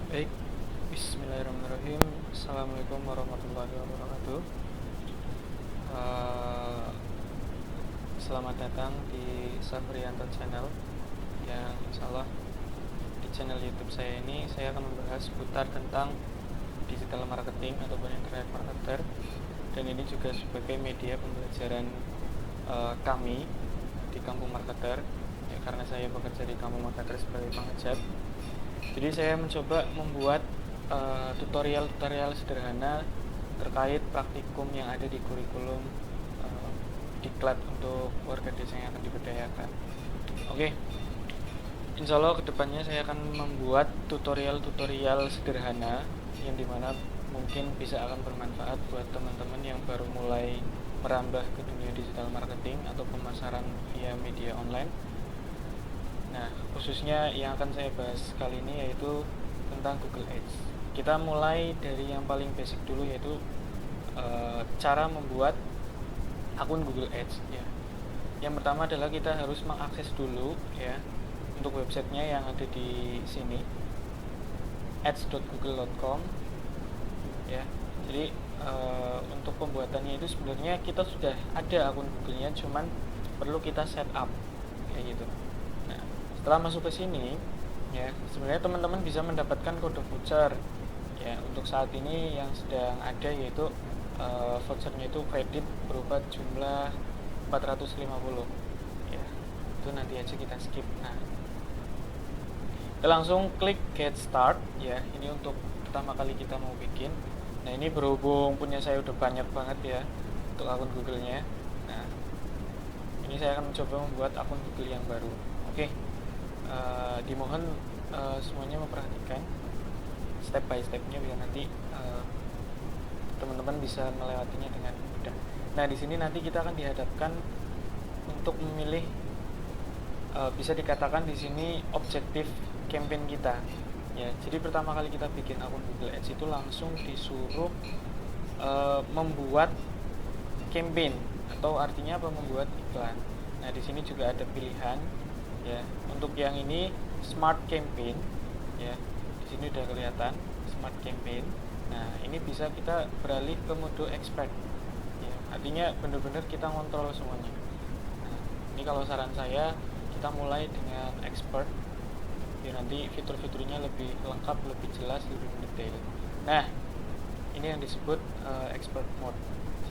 Baik, Bismillahirrahmanirrahim. Assalamualaikum warahmatullahi wabarakatuh. Eh, Selamat datang di Safrianto Channel, yang insya Allah di channel YouTube saya ini saya akan membahas seputar tentang digital marketing ataupun internet marketer, dan ini juga sebagai media pembelajaran kami di Kampung Marketer, ya, karena saya bekerja di Kampung Marketer sebagai pengajak. Jadi saya mencoba membuat tutorial-tutorial sederhana terkait praktikum yang ada di kurikulum diklat untuk warga desa yang akan diberdayakan. Oke, insya Allah kedepannya saya akan membuat tutorial-tutorial sederhana yang dimana mungkin bisa akan bermanfaat buat teman-teman yang baru mulai merambah ke dunia digital marketing atau pemasaran via media online. Nah, khususnya yang akan saya bahas kali ini yaitu tentang Google Ads. Kita mulai dari yang paling basic dulu, yaitu cara membuat akun Google Ads, ya. Yang pertama adalah kita harus mengakses dulu, ya, untuk websitenya yang ada di sini, ads.google.com, ya. Jadi untuk pembuatannya itu sebenarnya kita sudah ada akun Google-nya, cuman perlu kita set up kayak gitu. Nah, setelah masuk ke sini, ya, sebenarnya teman-teman bisa mendapatkan kode voucher, ya. Untuk saat ini yang sedang ada yaitu vouchernya itu kredit berupa jumlah 450, ya. Itu nanti aja kita skip. Nah, kita langsung klik get start, ya. Ini untuk pertama kali kita mau bikin. Nah, ini berhubung punya saya udah banyak banget, ya, untuk akun Google-nya. Nah, ini saya akan mencoba membuat akun Google yang baru. Oke. Dimohon semuanya memperhatikan step by stepnya biar nanti teman-teman bisa melewatinya dengan mudah. Nah, di sini nanti kita akan dihadapkan untuk memilih, bisa dikatakan di sini objektif campaign kita, ya. Jadi pertama kali kita bikin akun Google Ads itu langsung disuruh membuat campaign, atau artinya apa, membuat iklan. Nah, di sini juga ada pilihan, ya. Untuk yang ini Smart Campaign, ya. Di sini udah kelihatan Smart Campaign. Nah, ini bisa kita beralih ke mode expert, ya. Artinya benar-benar kita ngontrol semuanya. Nah, ini kalau saran saya kita mulai dengan expert, biar nanti fitur-fiturnya lebih lengkap, lebih jelas, lebih mendetail. Nah, ini yang disebut expert mode.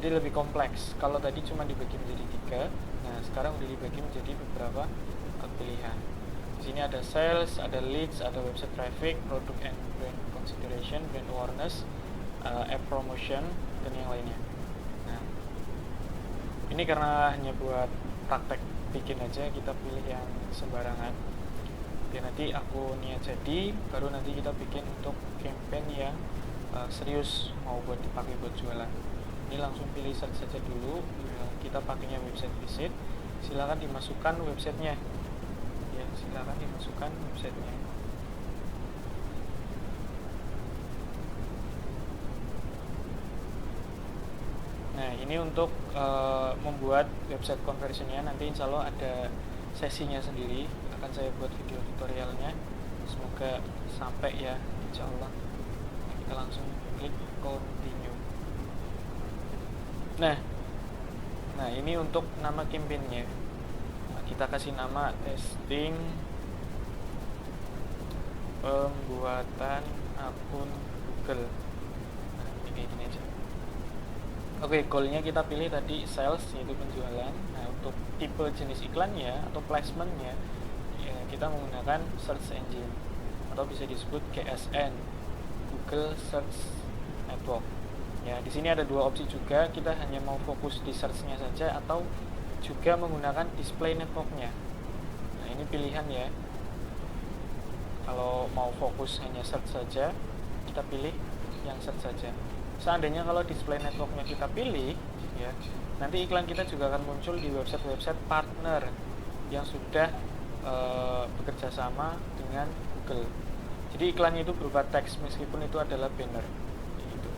Jadi lebih kompleks. Kalau tadi cuma dibagi menjadi 3, nah sekarang udah dibagi menjadi beberapa pilihan. Di sini ada sales, ada leads, ada website traffic, product and brand consideration, brand awareness, app promotion, dan yang lainnya. Nah, ini karena hanya buat praktek bikin aja, kita pilih yang sembarangan. Biar nanti akunnya jadi, baru nanti kita bikin untuk campaign yang serius mau buat dipakai buat jualan. Ini langsung pilih search saja dulu. Kita pakainya website visit. Silakan dimasukkan websitenya. Ya, silakan dimasukkan websitenya. Nah, ini untuk membuat website conversionnya, nanti insya Allah ada sesinya sendiri, akan saya buat video tutorialnya. Semoga sampai, ya, insya Allah. Kita langsung klik continue. Nah, ini untuk nama campaignnya. Kita kasih nama testing pembuatan akun Google. Nah, ini kayak gini aja. Oke, goalnya kita pilih tadi sales, yaitu penjualan. Nah, untuk tipe jenis iklannya atau placementnya, ya, kita menggunakan search engine atau bisa disebut GSN, Google Search Network. Ya, di sini ada 2 opsi juga. Kita hanya mau fokus di search-nya saja atau juga menggunakan display network-nya. Nah, ini pilihan, ya. Kalau mau fokus hanya search saja, kita pilih yang search saja. Seandainya kalau display network-nya kita pilih, ya, nanti iklan kita juga akan muncul di website-website partner yang sudah bekerja sama dengan Google. Jadi iklannya itu berupa teks meskipun itu adalah banner. Gitu.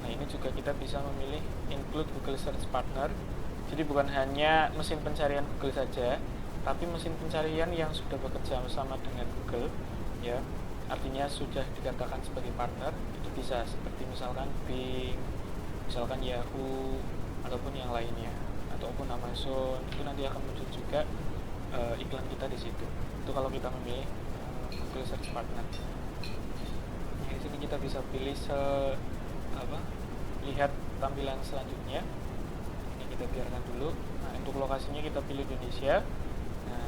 Nah, ini juga kita bisa memilih include Google Search Partner. Jadi bukan hanya mesin pencarian Google saja, tapi mesin pencarian yang sudah bekerja sama dengan Google, ya. artinya sudah dikatakan sebagai partner, itu bisa seperti misalkan Bing, misalkan Yahoo, ataupun yang lainnya, ataupun Amazon. Itu nanti akan muncul juga iklan kita di situ. Itu kalau kita memilih Google Search Partner. Nah, di sini kita bisa pilih lihat tampilan selanjutnya. Ini kita biarkan dulu. Nah, untuk lokasinya kita pilih Indonesia. Nah,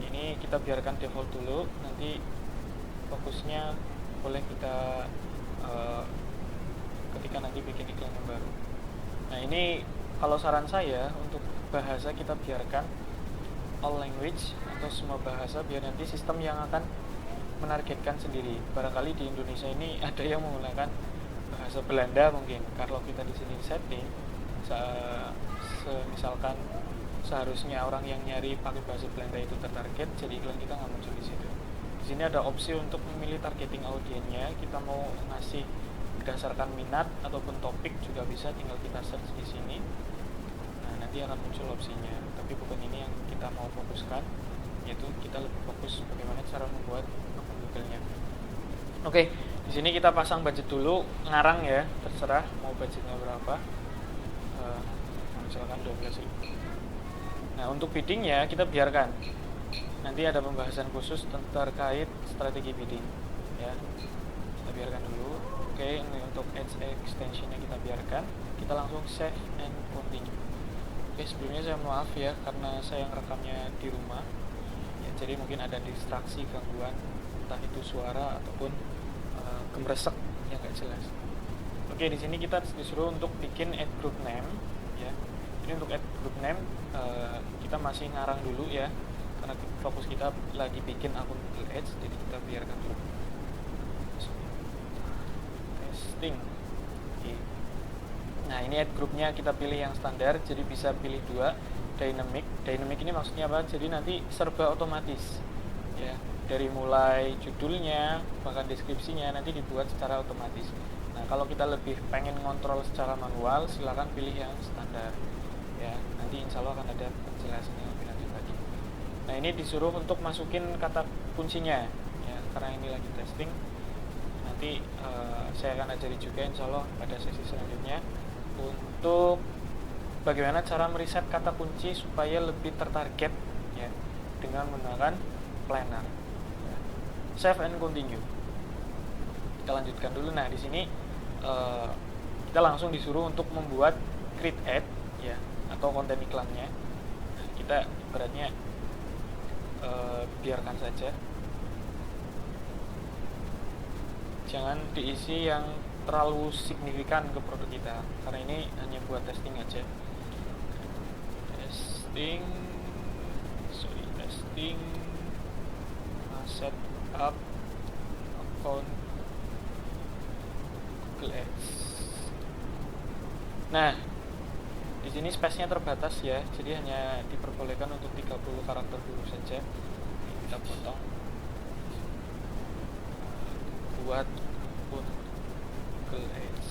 ini kita biarkan default dulu. Nanti fokusnya boleh kita ketika nanti bikin iklan yang baru. Nah, ini kalau saran saya untuk bahasa kita biarkan all language atau semua bahasa, biar nanti sistem yang akan menargetkan sendiri. Barangkali di Indonesia ini ada yang menggunakan bahasa Belanda mungkin. Kalau kita di sini setting, misalkan seharusnya orang yang nyari pakai bahasa Belanda itu tertarget, jadi iklan kita nggak muncul di situ. Di sini ada opsi untuk memilih targeting audiennya. Kita mau ngasih berdasarkan minat ataupun topik juga bisa, tinggal kita search di sini. Nah, nanti akan muncul opsinya. Tapi bukan ini yang kita mau fokuskan, yaitu kita lebih fokus bagaimana cara membuat akun Google-nya. Oke, di sini kita pasang budget dulu, ngarang ya, terserah mau budgetnya berapa. Misalkan 12.000. Nah, untuk biddingnya kita biarkan. Nanti ada pembahasan khusus terkait strategi bidding, ya. Kita biarkan dulu. Oke, ini untuk ads extensionnya kita biarkan. Kita langsung save and continue. Oke, sebelumnya saya maaf ya karena saya ngerekamnya di rumah. Ya, jadi mungkin ada distraksi, gangguan, entah itu suara ataupun gemresek yang nggak jelas. Oke, di sini kita disuruh untuk bikin ad group name, ya. Ini untuk ad group name kita masih ngarang dulu ya, karena fokus kita lagi bikin akun Google Ads, jadi kita biarkan dulu. Testing. Oke. Nah, ini ad groupnya kita pilih yang standar, jadi bisa pilih 2. Dynamic. Dynamic ini maksudnya apa? Jadi nanti serba otomatis, ya. Dari mulai judulnya bahkan deskripsinya nanti dibuat secara otomatis. Nah, kalau kita lebih pengen ngontrol secara manual, silakan pilih yang standar, ya. Nanti insya Allah akan ada penjelasannya lebih lanjut lagi. Nah, ini disuruh untuk masukin kata kuncinya, ya, karena ini lagi testing. Nanti saya akan ajari juga insya Allah pada sesi selanjutnya untuk bagaimana cara meriset kata kunci supaya lebih tertarget, ya, dengan menggunakan planner. Save and continue. Kita lanjutkan dulu. Nah, di sini kita langsung disuruh untuk membuat create ad, ya, atau konten iklannya. Nah, kita ibaratnya biarkan saja. Jangan diisi yang terlalu signifikan ke produk kita, karena ini hanya buat testing aja. Testing set up account Google Ads. Nah, di sini space-nya terbatas ya, jadi hanya diperbolehkan untuk 30 karakter dulu saja. Kita potong buat Google Ads.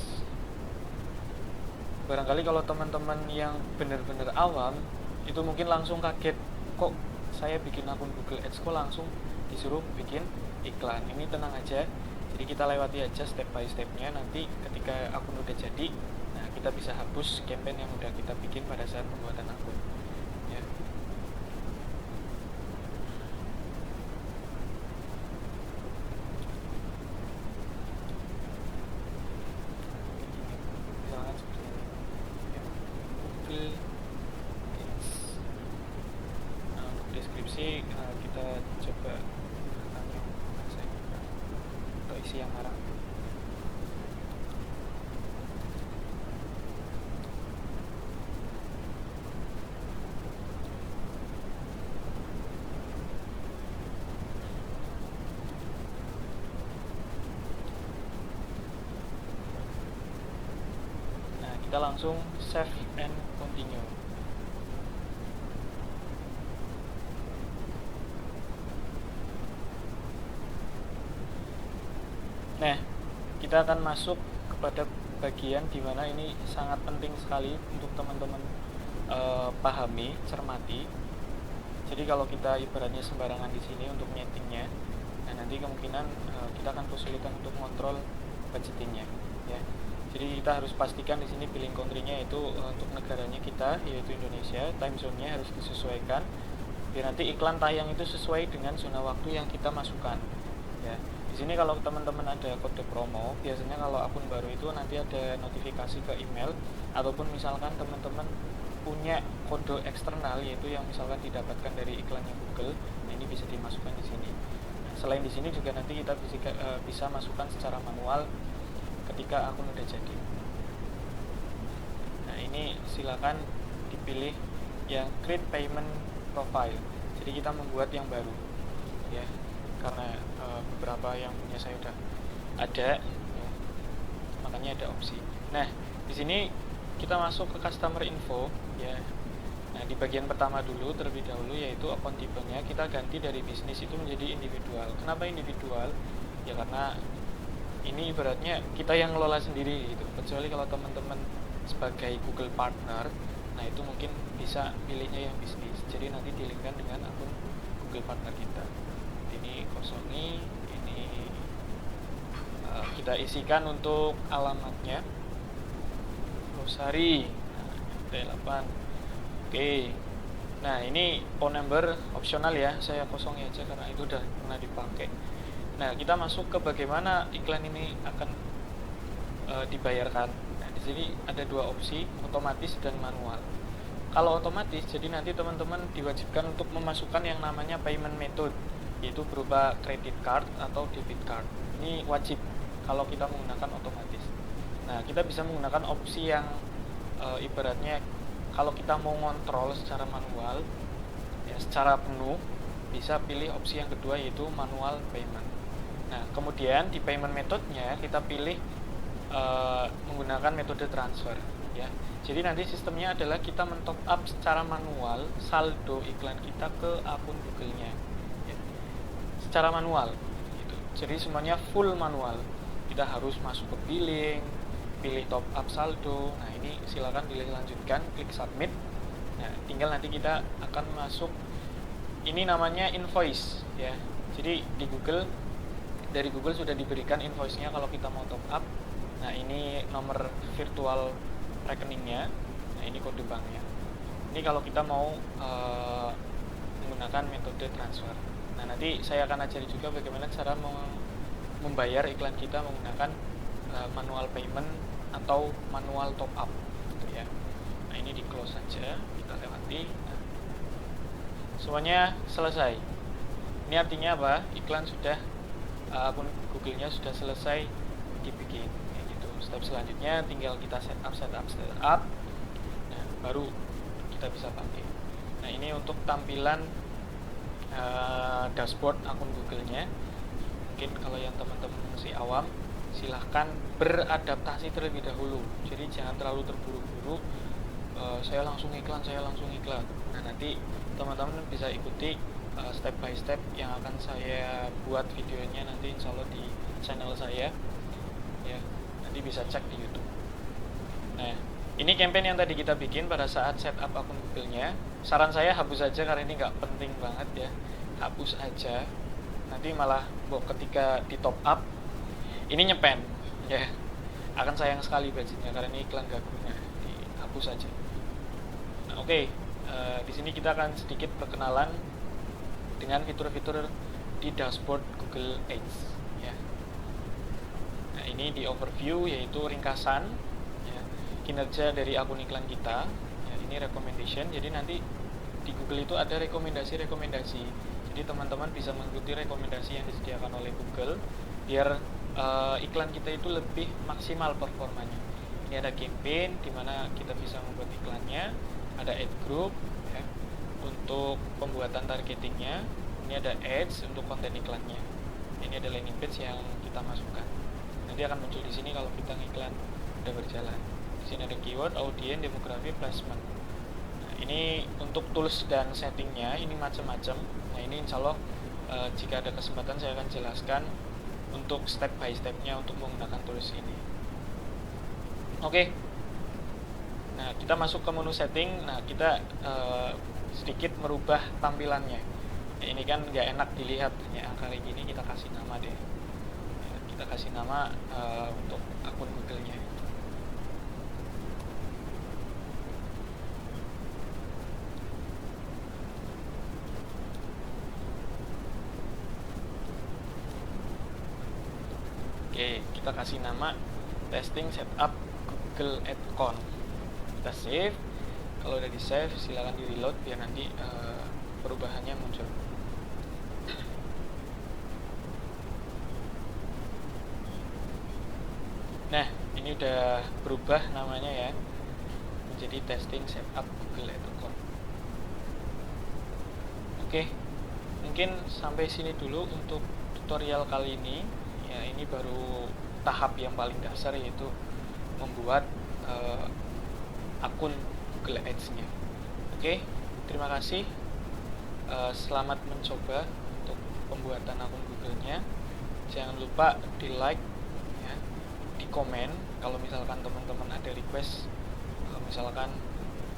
Barangkali kalau teman-teman yang benar-benar awam itu mungkin langsung kaget, kok saya bikin akun Google Ads kok langsung disuruh bikin iklan. Ini tenang aja, jadi kita lewati aja step by stepnya. Nanti ketika akun udah jadi, nah kita bisa hapus campaign yang udah kita bikin pada saat pembuatan akun, ya. Misalkan seperti ini, ya. Google Ads. Nah, untuk deskripsi kita coba atau isi yang arah. Nah, kita langsung save and continue. Nah, kita akan masuk kepada bagian di mana ini sangat penting sekali untuk teman-teman pahami, cermati. Jadi kalau kita ibaratnya sembarangan di sini untuk nyetingnya, Nah, nanti kemungkinan kita akan kesulitan untuk mengontrol budgetingnya, ya. Jadi kita harus pastikan di sini billing country-nya itu untuk negaranya kita, yaitu Indonesia. Time zone-nya harus disesuaikan biar nanti iklan tayang itu sesuai dengan zona waktu yang kita masukkan, ya. Di sini kalau teman-teman ada kode promo, biasanya kalau akun baru itu nanti ada notifikasi ke email, ataupun misalkan teman-teman punya kode eksternal, yaitu yang misalkan didapatkan dari iklannya Google. Nah, ini bisa dimasukkan di sini. Nah, selain di sini juga nanti kita bisa masukkan secara manual ketika akun udah jadi. Nah, ini silakan dipilih yang create payment profile. Jadi kita membuat yang baru, ya, karena beberapa yang punya saya udah ada, ya, makanya ada opsi. Nah, di sini kita masuk ke customer info, ya. Nah, di bagian pertama dulu terlebih dahulu, yaitu akun tipenya kita ganti dari bisnis itu menjadi individual. Kenapa individual? Ya karena ini ibaratnya kita yang ngelola sendiri gitu. Kecuali kalau teman-teman sebagai Google Partner, nah itu mungkin bisa pilihnya yang bisnis. Jadi nanti dilingkan dengan akun Google Partner kita. Ini kosongi, ini kita isikan untuk alamatnya. Rosari, T8. Oke. Nah, ini phone number opsional ya. Saya kosongin aja karena itu udah pernah dipakai. Nah, kita masuk ke bagaimana iklan ini akan dibayarkan. Nah, di sini ada dua opsi, otomatis dan manual. Kalau otomatis, jadi nanti teman-teman diwajibkan untuk memasukkan yang namanya payment method, yaitu berupa credit card atau debit card. Ini wajib kalau kita menggunakan otomatis. Nah, kita bisa menggunakan opsi yang ibaratnya kalau kita mau ngontrol secara manual, ya, secara penuh, bisa pilih opsi yang kedua, yaitu manual payment. Nah, kemudian di payment methodnya kita pilih menggunakan metode transfer, ya. Jadi nanti sistemnya adalah kita men-top up secara manual saldo iklan kita ke akun Google-nya, ya. Secara manual, gitu. Jadi semuanya full manual. Kita harus masuk ke billing, pilih top up saldo. Nah, ini silakan pilih lanjutkan, klik submit. Nah, tinggal nanti kita akan masuk, ini namanya invoice, ya. Jadi di Google, dari Google sudah diberikan invoice-nya kalau kita mau top up. Nah, ini nomor virtual rekeningnya. Nah, ini kode banknya. Ini kalau kita mau menggunakan metode transfer. Nah, nanti saya akan ajari juga bagaimana cara membayar iklan kita menggunakan manual payment atau manual top up, gitu ya. Nah, ini di close saja, kita lewati. Nah, semuanya selesai. Ini artinya apa? Iklan sudah, akun Google-nya sudah selesai dibikin. Ya, gitu. Step selanjutnya tinggal kita setup. Nah, baru kita bisa pakai. Nah, ini untuk tampilan dashboard akun Google-nya. Mungkin kalau yang teman-teman masih awam, silahkan beradaptasi terlebih dahulu. Jadi jangan terlalu terburu-buru. Saya langsung iklan. Nah, nanti teman-teman bisa ikuti step by step yang akan saya buat videonya nanti insya Allah di channel saya, ya. Nanti bisa cek di YouTube. Nah, ini campaign yang tadi kita bikin pada saat setup akun Google-nya. Saran saya hapus aja karena ini nggak penting banget, ya. Hapus aja. Nanti malah ketika di top up ini nyepen, ya, akan sayang sekali budgetnya karena ini iklan gak guna. Dihapus aja. Nah, oke. Di sini kita akan sedikit perkenalan dengan fitur-fitur di dashboard Google Ads, ya. Nah, ini di overview, yaitu ringkasan, ya, kinerja dari akun iklan kita. Ya, ini recommendation. Jadi nanti di Google itu ada rekomendasi. Jadi teman-teman bisa mengikuti rekomendasi yang disediakan oleh Google biar iklan kita itu lebih maksimal performanya. Ini ada campaign di mana kita bisa membuat iklannya, ada ad group, ya, untuk pembuatan targetingnya. Ini ada ads untuk konten iklannya. Ini ada landing page yang kita masukkan. Nanti akan muncul di sini kalau kita ngiklan udah berjalan. Di sini ada keyword, audience, demografi, placement. Nah, ini untuk tools dan settingnya ini macam-macam. Nah, ini insya Allah jika ada kesempatan saya akan jelaskan untuk step by stepnya untuk menggunakan tools ini. Oke. Nah, kita masuk ke menu setting. Nah, kita sedikit merubah tampilannya. Ini kan nggak enak dilihat ya, kali gini kita kasih nama deh. Kita kasih nama untuk akun Google-nya. Oke, kita kasih nama testing setup Google Account. Kita save. Kalau udah di save, silakan di reload biar nanti perubahannya muncul. Nah, ini udah berubah namanya ya, menjadi testing setup Google Account. Oke, mungkin sampai sini dulu untuk tutorial kali ini. Ya, ini baru tahap yang paling dasar, yaitu membuat akun Google Ads-nya. Oke, terima kasih. Selamat mencoba untuk pembuatan akun Google-nya. Jangan lupa di like, ya, di komen kalau misalkan teman-teman ada request, kalau misalkan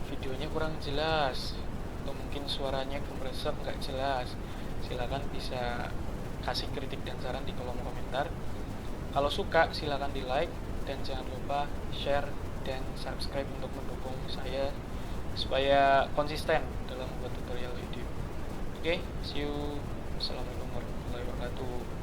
videonya kurang jelas atau mungkin suaranya gemeresek nggak jelas, silakan bisa kasih kritik dan saran di kolom komentar. Kalau suka silakan di like dan jangan lupa share dan subscribe untuk mendukung saya supaya konsisten dalam membuat tutorial video. Oke, see you. Assalamualaikum warahmatullahi wabarakatuh.